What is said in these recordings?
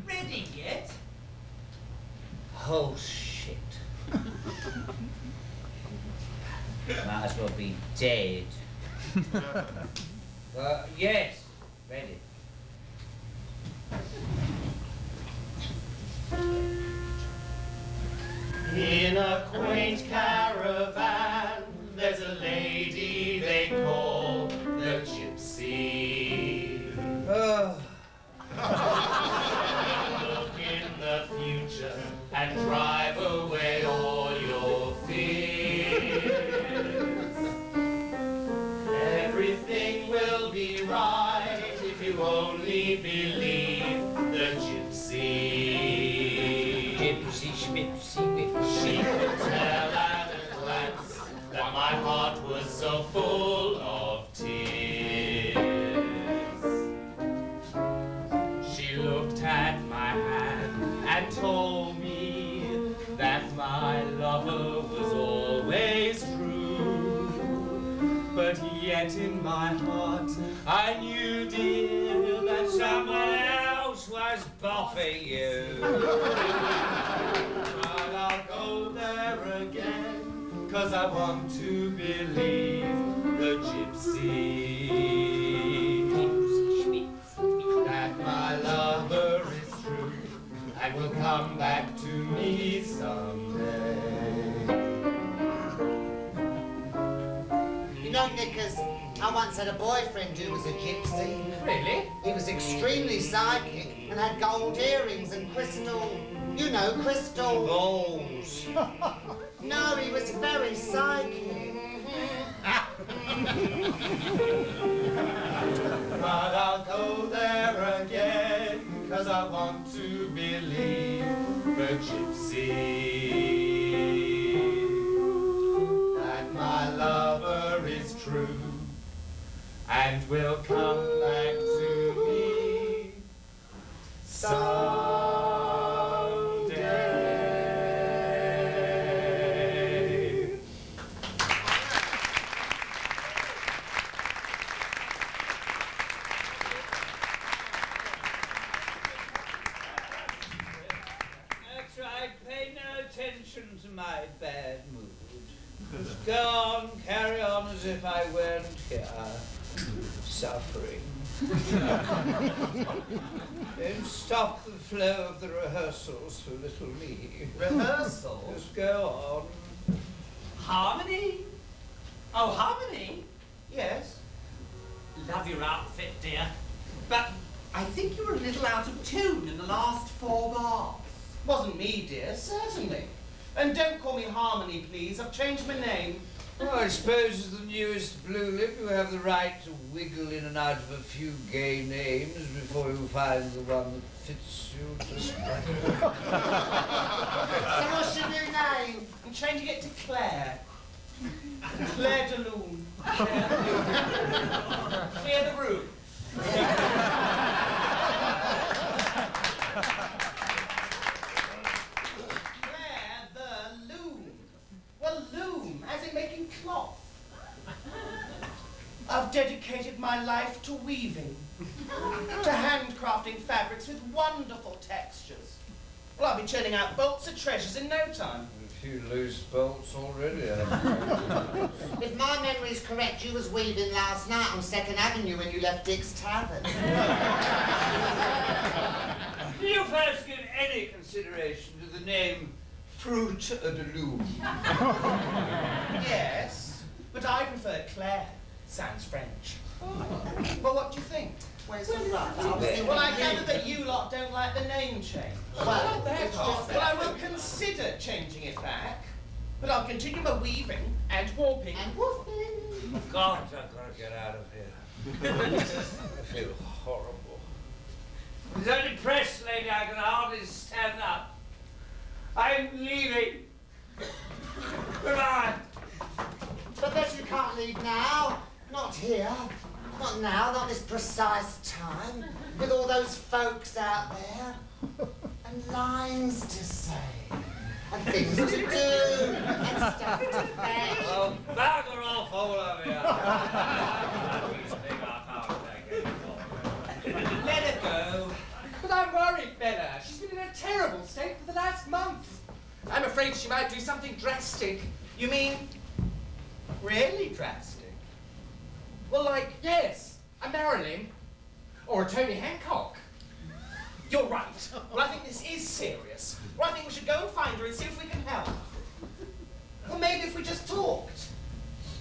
Ready yet? Oh, shit. Might as well be dead. Yes, ready. In a quaint caravan, there's a lady they call the Gypsy. Look in the future and drive away all your fears. Everything will be right if you only believe the Gypsy. Gypsy, schmipsy, whipsy. She could tell at a glance that my heart was so full of tears. She looked at my hand and told me that my lover was always true. But yet in my heart I knew, dear, that someone else was boffing you. But I'll go there again, 'cause I want to believe the Gypsy. That my lover is true and will come back to me someday. You know, Nickers, I once had a boyfriend who was a gypsy. Really? He was extremely psychic and had gold earrings and crystal, you know, crystal Balls. No, he was very psychic. But I'll go there again, 'cause I want to believe the Gypsy. That my lover is true and will come back to me someday. That's right, pay no attention to my bad mood. Just go on, carry on as if I weren't here, suffering. Don't stop the flow of the rehearsals for little me. Rehearsal? Just go on. Harmony? Oh, harmony? Yes. Love your outfit, dear. But I think you were a little out of tune in the last 4 bars. Wasn't me, dear, certainly. And don't call me Harmony, please. I've changed my name. Well, I suppose as the newest Bloolip, you have the right to wiggle in and out of a few gay names before you find the one that fits you just right. So what's your new name? I'm changing it to Claire. Claire de Lune. Clear the room. Claire the Loom. Well, loom, as in making cloth. I've dedicated my life to weaving, to handcrafting fabrics with wonderful textures. Well, I'll be churning out bolts of treasures in no time. A few loose bolts already. If my memory is correct, you was weaving last night on 2nd Avenue when you left Dick's Tavern. Do you first give any consideration to the name Fruit de Loom? Yes, but I prefer Claire. Sounds French. Well, what do you think? Where's the rub? Well, I gather that you lot don't like the name change. Well, it's just Well, I will consider changing it back, but I'll continue my weaving and warping. And woofing. God, I've got to get out of here. I feel horrible. It's only press, lady, I can hardly stand up. I'm leaving. Goodbye. But bet you can't leave now. Not here. Not now, not this precise time. With all those folks out there. And lines to say. And things to do. And stuff to fetch. Oh, bugger off, She's been in a terrible state for the last month. I'm afraid she might do something drastic. You mean really drastic? Well, like, yes, a Marilyn. Or a Tony Hancock. You're right. Well, I think this is serious. Well, I think we should go and find her and see if we can help. Well, maybe if we just talked.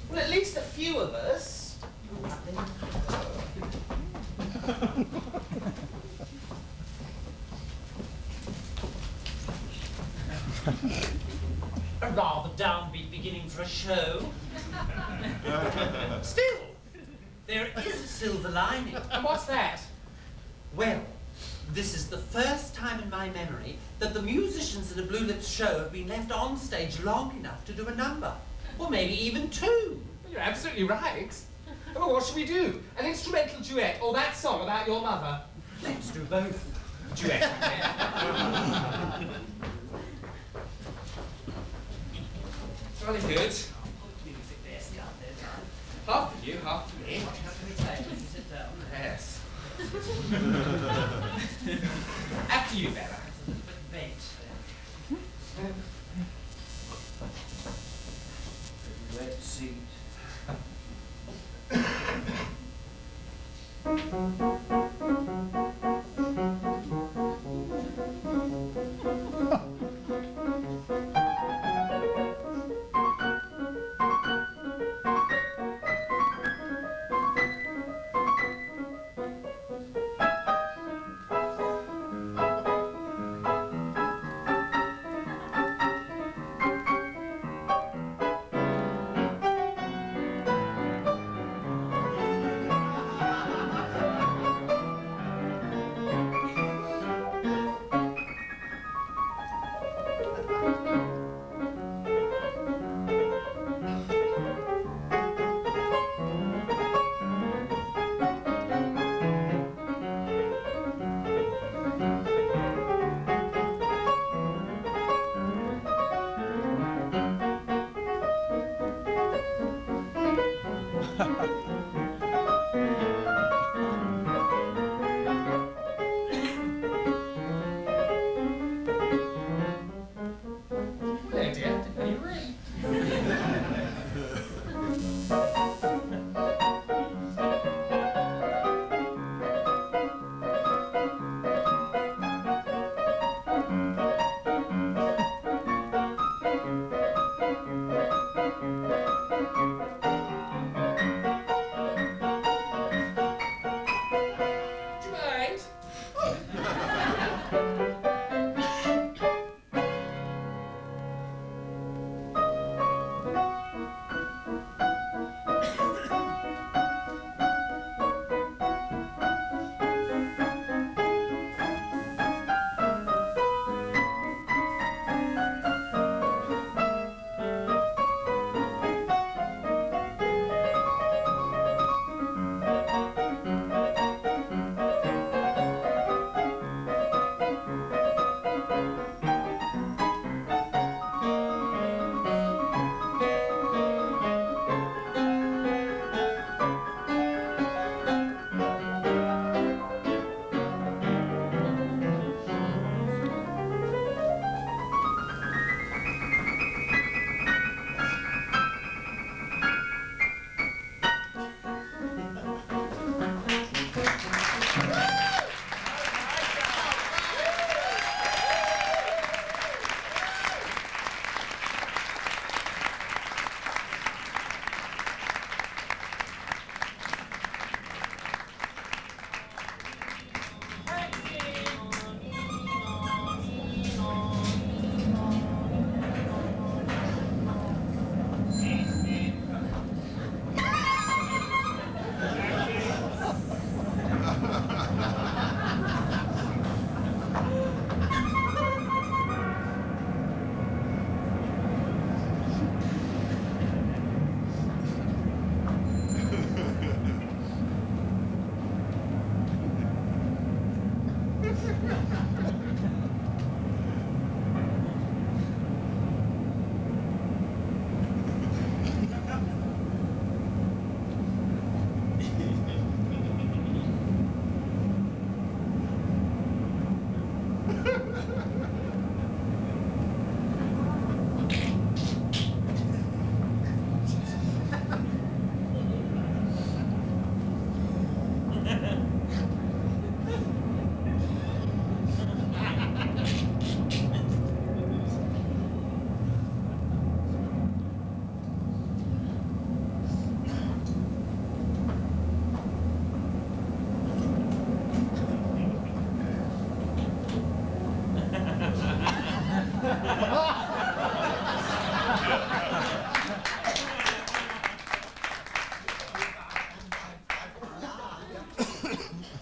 Well, at least a few of us. A rather downbeat beginning for a show. Still, There is a silver lining. And what's that? Well, this is the first time in my memory that the musicians at a Bloolips show have been left on stage long enough to do a number. Or maybe even two. You're absolutely right. Well, what should we do? An instrumental duet or that song about your mother? Let's do both. Duet. Jolly good. Music desk out there, darling. Half for you, half for me. What can we say? Sit down. Yes. After you, Bella. It's a little bit bent there. Wet seat.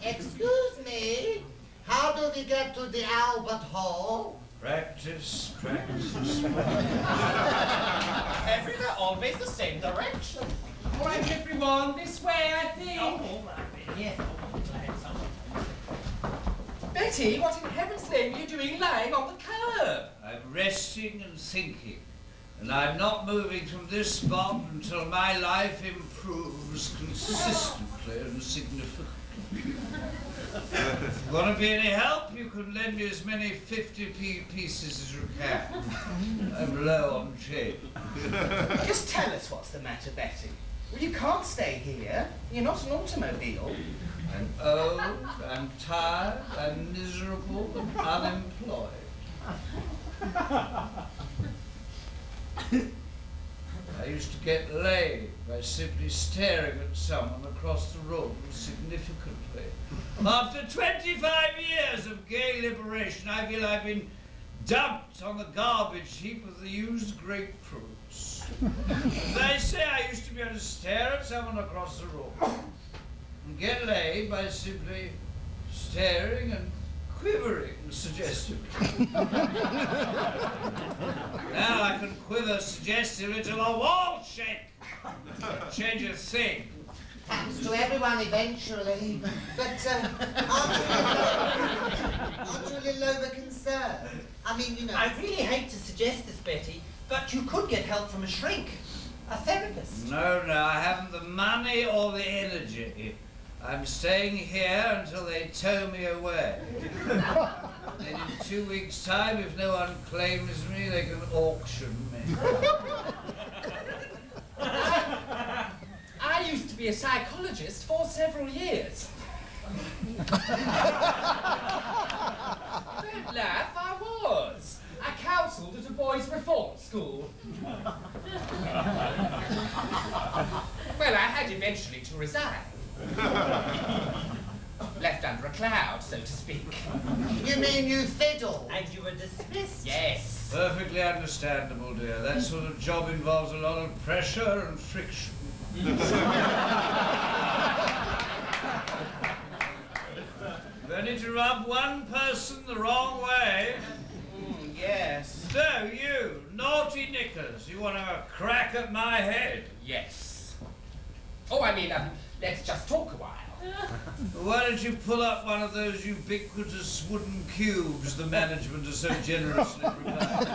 Excuse me, how do we get to the Albert Hall? Practice, practice. Everywhere, always the same direction. All right, everyone, this way, I think. Yes. Betty, what in heaven's name are you doing lying on the curb? I'm resting and thinking, and I'm not moving from this spot until my life improves consistently and significantly. If you want to be any help, you can lend me as many 50p pieces as you can. I'm low on change. Just tell us what's the matter, Betty. Well, you can't stay here. You're not an automobile. I'm old, I'm tired, I'm miserable, and unemployed. I used to get laid by simply staring at someone across the room significantly. After 25 years of gay liberation, I feel I've been dumped on the garbage heap of the used grapefruits. As I say, I used to be able to stare at someone across the room and get laid by simply staring and quivering suggestively. Now I can quiver suggestively till the walls shake. Change a thing. Happens to everyone eventually. But aren't you a little over-concerned? I mean, you know... I really hate to suggest this, Betty, but you could get help from a shrink, a therapist. No, I haven't the money or the energy. I'm staying here until they tow me away. And in 2 weeks' time, if no one claims me, they can auction me. I used to be a psychologist for several years. Don't laugh, I was. I counselled at a boys' reform school. Well, I had eventually to resign. Left under a cloud, so to speak. You mean you fiddle? And you were dismissed? Yes. Perfectly understandable, dear. That sort of job involves a lot of pressure and friction. You only to rub one person the wrong way. Yes. So, you, naughty knickers, you want to have a crack at my head? Yes. Oh, I mean, let's just talk a while. Why don't you pull up one of those ubiquitous wooden cubes the management has so generously provided?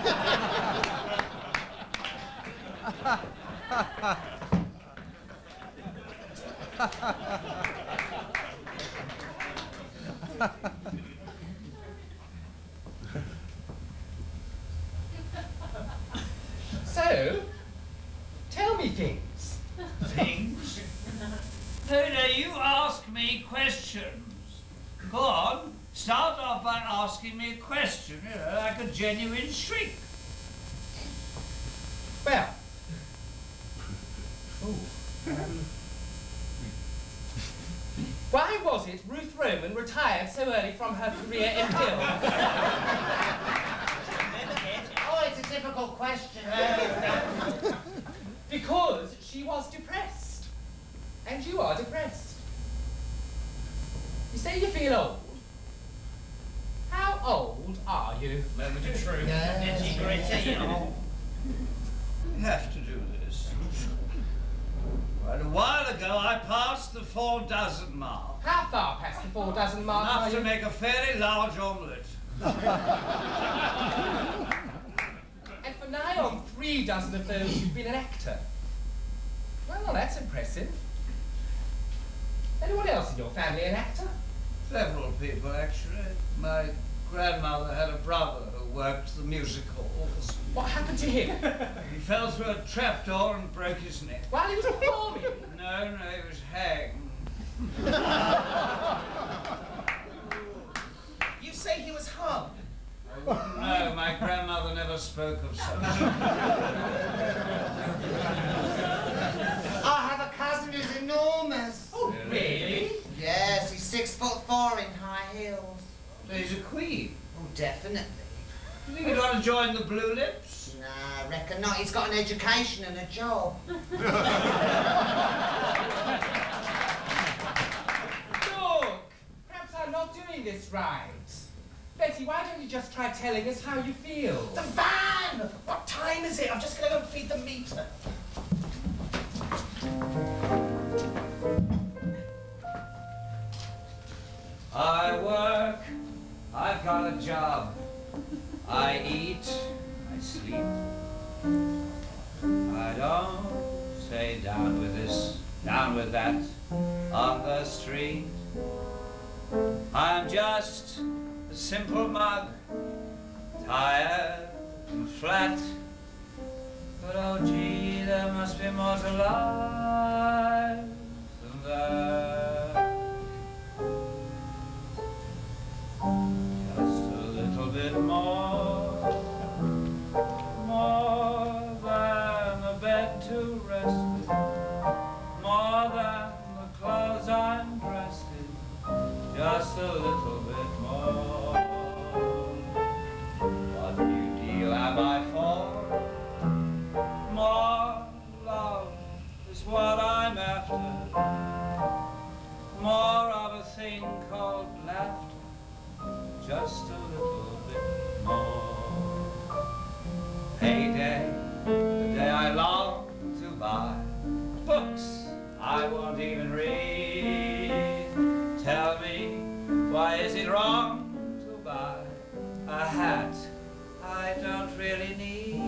So, tell me things. Things? No, you ask me questions. Go on, start off by asking me a question, you know, like a genuine shrink. Well. Why was it Ruth Roman retired so early from her career in film? Oh, it's a difficult question. Because she was depressed. And you are depressed. You say you feel old. How old are you? Moment of truth. We have to do this. Quite a while ago, I passed the 4 dozen mark. How far past the 4 dozen mark are Enough to you? make a fairly large omelette. And for nigh on 3 dozen of those, you've been an actor. Well, that's impressive. Anyone else in your family an actor? Several people, actually. My grandmother had a brother who worked the music halls. What happened to him? He fell through a trapdoor and broke his neck. While he was performing? No, he was hanged. You say he was hung? No, my grandmother never spoke of such. I have a cousin who's enormous. Oh, really? Yes, he's 6'4" in high heels. He's a queen. Oh, definitely. You think he'd want to join the Bloolips? Nah, I reckon not. He's got an education and a job. Look, perhaps I'm not doing this right. Betty, why don't you just try telling us how you feel? The van! What time is it? I'm just going to go and feed the meter. I work, I've got a job. I eat, I sleep. I don't say down with this, down with that, on the street. I'm just a simple mug, tired and flat. But oh gee, there must be more to life than that. Just a little bit more than a bed to rest in, more than the clothes I'm dressed in, just a little bit more. What new deal am I for? More love is what I'm after, more of a thing called laughter. Just a little bit more. Payday, the day I long to buy. Books I won't even read. Tell me, why is it wrong to buy a hat I don't really need?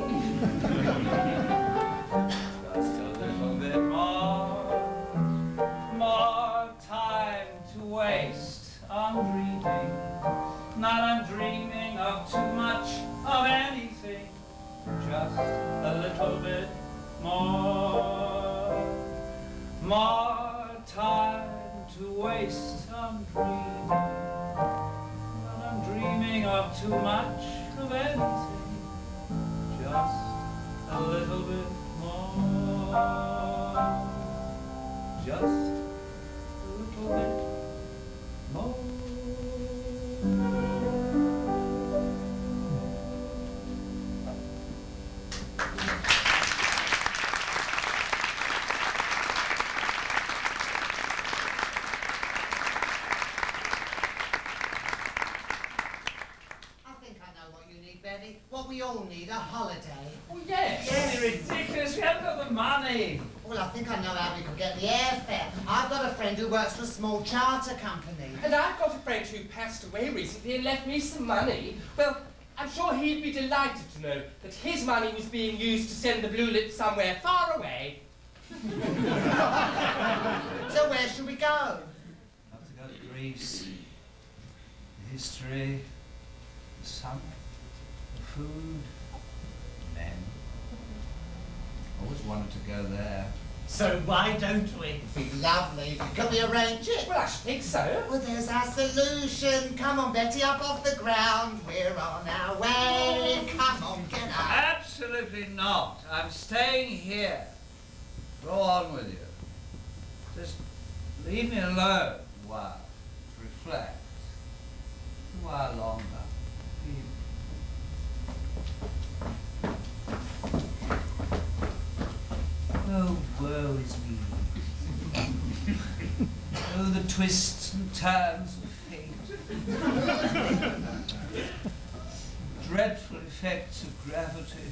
Just a little bit more time to waste on dreaming. Not on dreaming of too much of anything, just a little bit more time to waste on dreaming. Not on dreaming of too much of anything, just a little bit more, just a little bit more. What we all need, a holiday. Oh, yes. It's ridiculous, we haven't got the money. Well, I think I know how we could get the airfare. I've got a friend who works for a small charter company. And I've got a friend who passed away recently and left me some money. Well, I'm sure he'd be delighted to know that his money was being used to send the Bloolips somewhere far away. So where should we go? I've to go to Greece. The history, the summer, the food, men. Always wanted to go there. So why don't we? It'd be lovely. Can we arrange it? Well, I should think so. Well, there's our solution. Come on, Betty, up off the ground. We're on our way. Come on, get up. Absolutely not. I'm staying here. Go on with you. Just leave me alone a while to reflect. A while longer. Oh, woe is me. Oh, the twists and turns of fate. Dreadful effects of gravity.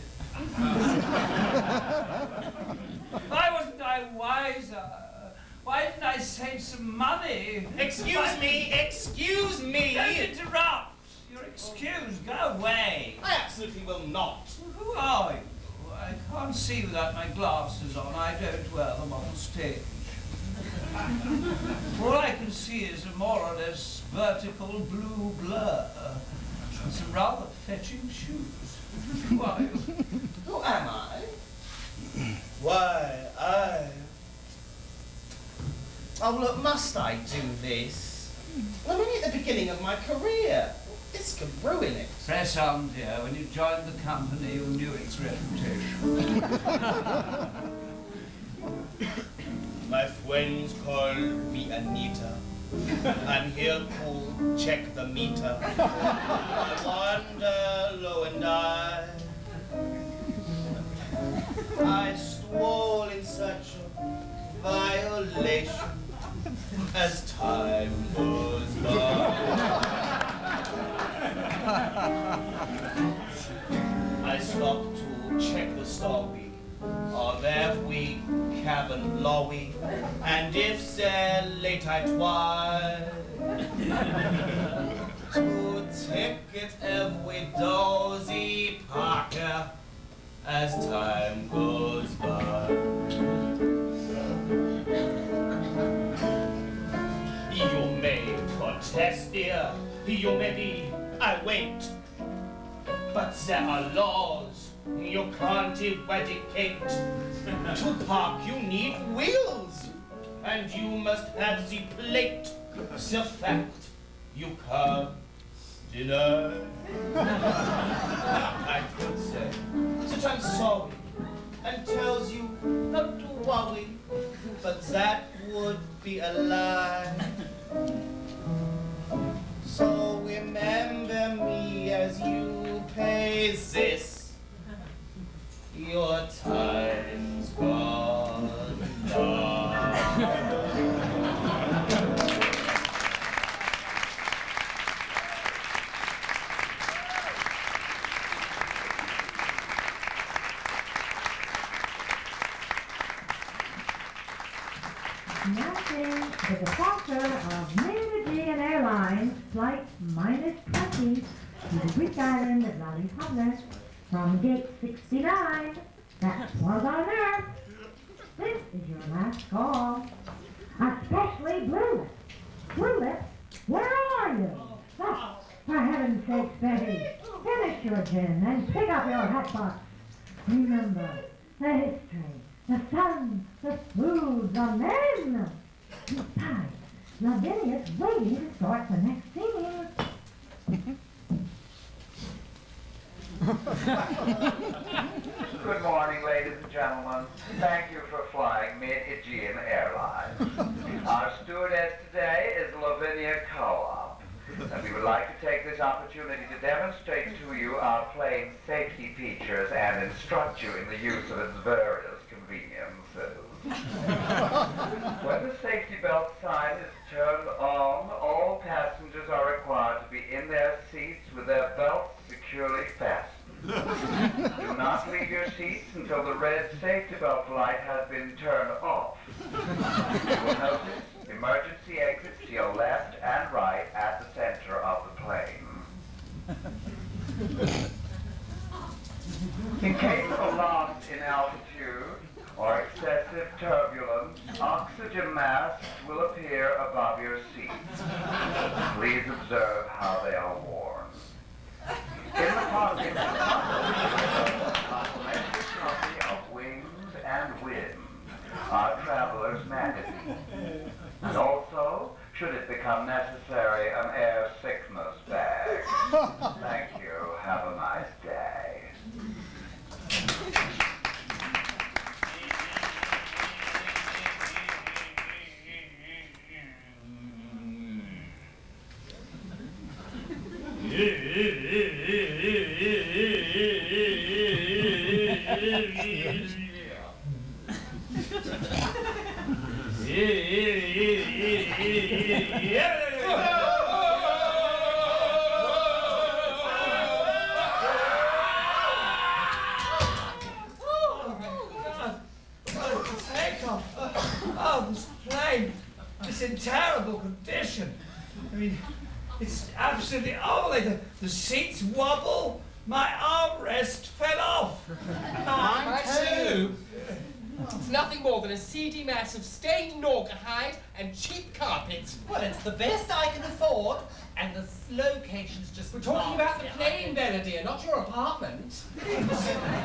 Why wasn't I wiser? Why didn't I save some money? Excuse me! Don't interrupt! You're excused. Go away. I absolutely will not. Who are you? I can't see without my glasses on. I don't wear them on stage. All I can see is a more or less vertical blue blur. Some rather fetching shoes. Why, Who am I? Why, I... Oh, look, must I do this? I'm only at the beginning of my career. This could ruin it. press on, dear. When you joined the company, you knew its reputation. My friends call me Anita. I'm here to check the meter. I wander low and I stroll in such violation as time goes by. I stop to check the story of every cabin lorry, and if they're late I try to ticket every dozy parker as time goes by. You may protest, dear, you may be irate, but there are laws you can't eradicate. To park you need wheels, and you must have the plate. The fact you can't deny. I could say that I'm sorry and tells you not to worry, but that would be a lie. So remember me as you pay this, your time's gone by. Announcing the departure of Main Airlines Flight -20 to the Greek island of Lollipop from gate 69. That was on Earth. This is your last call. Especially Bloolips. Bloolips, where are you? Oh, for heaven's sake, Betty, finish your gin and pick up your hatbox. Remember the history, the sun, the food, the men. Besides, Lavinia's waiting to start the next scene. Good morning, ladies and gentlemen. Thank you for flying Mid-Aegean Airlines. Our stewardess today is Lavinia Co-op, and we would like to take this opportunity to demonstrate to you our plane's safety features and instruct you in the use of its various conveniences. When the safety belt sign is turned on, all passengers are required to be in their seats with their belts securely fastened. Do not leave your seats until the red safety belt light has been turned off. You will notice emergency exits to your left and right at the center of the plane. In case of loss in altitude or excessive turbulence, oxygen masks will appear above your seats. Please observe how they are worn. In the pocket, a complimentary copy of Wings and Wind, our traveler's magazine. And also, should it become necessary, an air sickness bag. Thank you. Have a nice day. Oh, this plane, it's in terrible condition. I mean, it's absolutely awful. The seats wobble. My armrest fell off. Mine too. It's nothing more than a seedy mass of stained naugahyde, and cheap carpets. Well, it's the best I can afford, and the location's just... We're talking about the plane, Bella dear, not your apartment.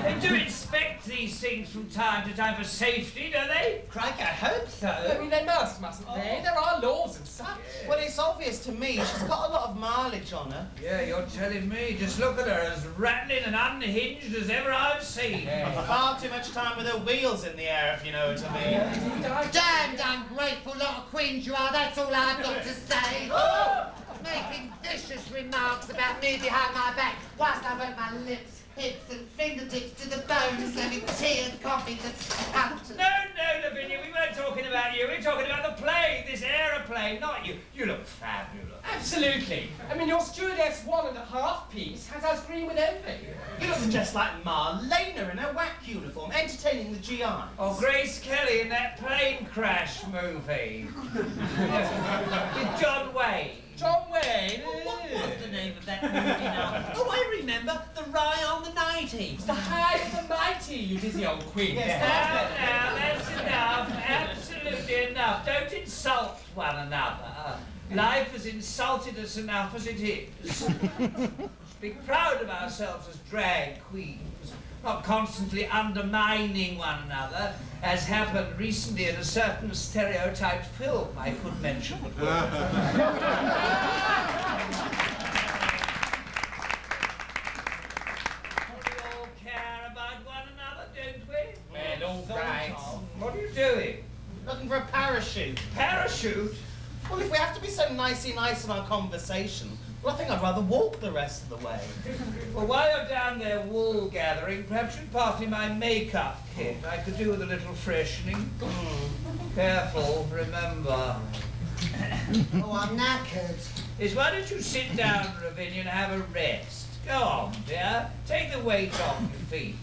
They do inspect these things from time to time for safety, don't they? Crikey, I hope so. I mean, they mustn't they? There are laws and such. Well, it's obvious to me she's got a lot of mileage on her. Yeah, you're telling me. Just look at her, as rattling and unhinged as ever I've seen. Far too much time with her wheels in the air, if you know what I mean. Damned ungrateful lot of queens you are, that's all I've got to say. Making vicious remarks about me behind my back whilst I work my lips, hips and fingertips to the bone, serving tea and coffee to punctures. No, Lavinia, we weren't talking about you. We're talking about the plane, this aeroplane, not you. You look fabulous. Absolutely. I mean, your stewardess 1.5 piece has us green with envy. You look just like Marlena in her whack uniform, entertaining the GI. Oh, Grace Kelly in that plane crash movie. With John Wayne. John Wayne. What was the name of that movie now? Oh, I remember. The Rye on the 90s. The High and the Mighty, you dizzy old queen. Now, that's enough. Absolutely enough. Don't insult one another. Life has insulted us enough as it is. Be proud of ourselves as drag queens, not constantly undermining one another, as happened recently in a certain stereotyped film I could mention. We all care about one another, don't we? Well, all right. What are you doing? Looking for a parachute. Parachute? Well, if we have to be so nicey nice in our conversation, well, I think I'd rather walk the rest of the way. Well, while you're down there wool gathering, perhaps you'd pass me my makeup kit. I could do with a little freshening. Careful, remember. Oh, I'm knackered. Why don't you sit down, Ravinia, and have a rest? Go on, dear. Take the weight off your feet.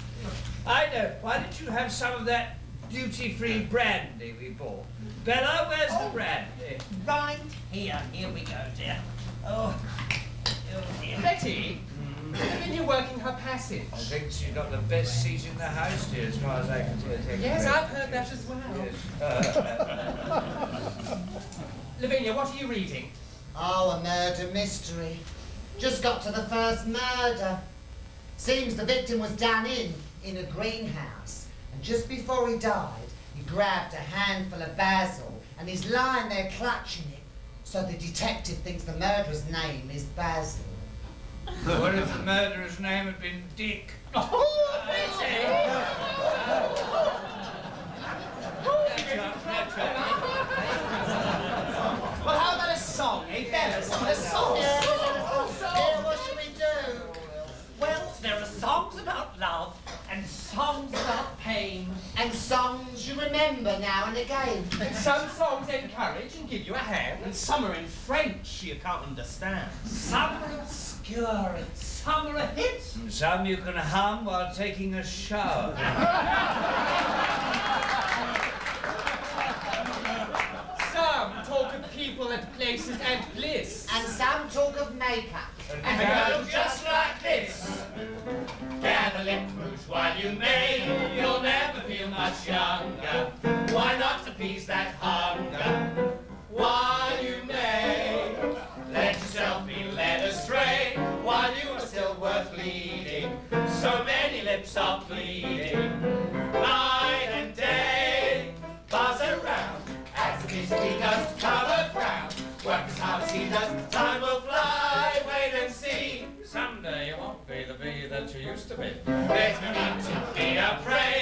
I know. Why don't you have some of that duty-free brandy we bought? Bella, where's the brandy? Right here. Here we go, dear. Oh dear. Betty, have you working her passage? I think she's got the best seat in the house, dear, as far as I can tell. Yes, I've heard that as well. Yes. Lavinia, what are you reading? Oh, a murder mystery. Just got to the first murder. Seems the victim was done in a greenhouse. And just before he died, he grabbed a handful of basil and he's lying there clutching it. So the detective thinks the murderer's name is Basil. What if the murderer's name had been Dick? Oh, Betty! Well, how about a song, eh, Bella? A song. Yeah, what should we do? Well, there are songs about love and songs about pain. And songs you remember now and again. And some songs encourage and give you a hand. And some are in French you can't understand. Some are obscure and some are a hit. And some you can hum while taking a shower. Some talk of people and places and bliss. And some talk of makeup. And go just like this. Gather lip rouge while you may, you'll never feel much younger. Why not appease that hunger while you may? Let yourself be led astray while you are still worth leading. So many lips are bleeding, night and day. Buzz around as the mystery does cover ground. Work as hard as he does, time will fly, wait and see. Someday you won't be the bee that you used to be. There's no need to be afraid.